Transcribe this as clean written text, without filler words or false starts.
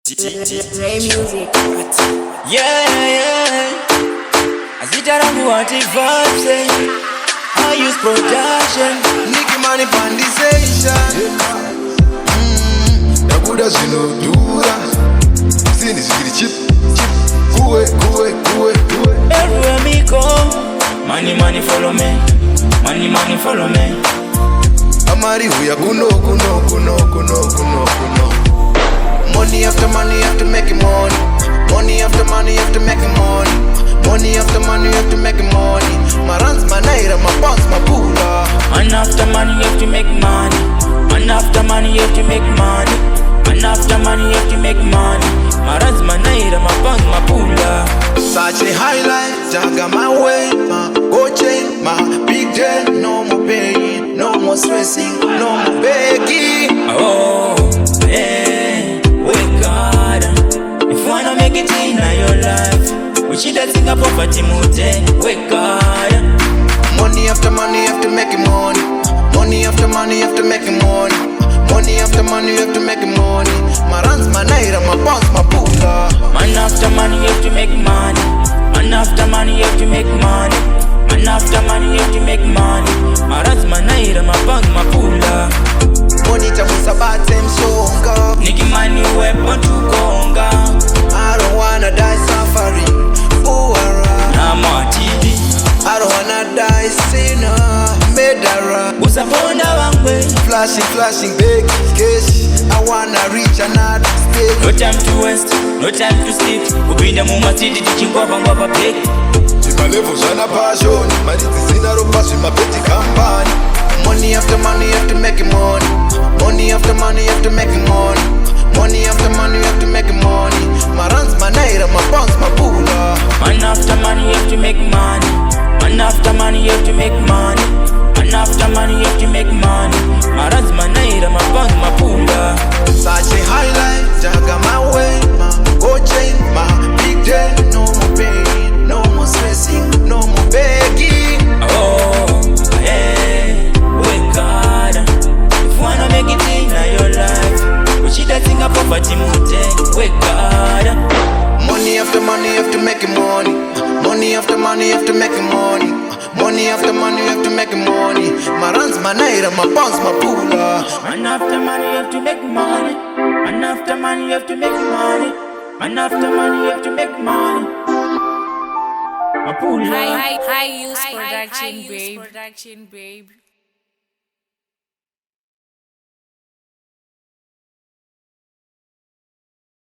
Ray music. Yeah. Azitarangu Arty Vybz. I use production. Nickyman pandization. Yakuda zinodura. Zini zikiri chip. Kuwe. Everywhere me go, money follow me. Money follow me. Amari huya kuno. Money after money, you have to make it money. Money after money, you have to make it money. Money after money, you have to make it money. My runs, my naira, my bonds, my pula. Man after money, you have to make money. Man after money, you have to make money. Man after money, you have to make money. My runs, my naira, my bonds, my pula. Such a highlight, jaga my way, my go chain, my big day. No more pain, no more stressing, no more begging. Oh, yeah, wake up. If you wanna make it in your life, we should think of poverty mute. Wake up. Money after money, you have to make it money. Money after money, you have to make it money. Money after money, you have to make it money. My runs, my naira, my bonds, my pula. Man after money, you have to make money. Man after money, you have to make money. Man after money, you have to make money. My runs, my naira, my bonds, my pula. Money tamusa batem songa. Nickyman, you weapon to conga. I don't wanna die suffering. I'm Arty. I don't wanna die sinner. Medara. Usaponda wangwe. Flashing big cash. I wanna reach another stage. No time to waste, no time to sleep. Upinda mumatidi tichingwapa big. Level zana passion. Mariti zina ropas with my petty company. Money after money, you have to make it money. Money after money, you have to make it money. Money after money, you have to make it money. My runs, my naira, my bonds, my pula. Man after money, you have to make money. Man after money, you have to make money. Man after money, you have to make money. My runs, my naira, my bonds, my pula. Such a highlight, jaga my way, my go chain, my big day. No more pain, no more stressing, no more begging. Oh, yeah, wake up. If you wanna make it in your life, we should think of poverty mute. Wake up. Money after money, you have to make it money. Money after money, you have to make it money. Money after money, you have to make it money. My runs, my naira, my bonds, my pula. Man after money, you have to make money. Man after money, you have to make money. Man after money, you have to make money. My pula. High use production, babe.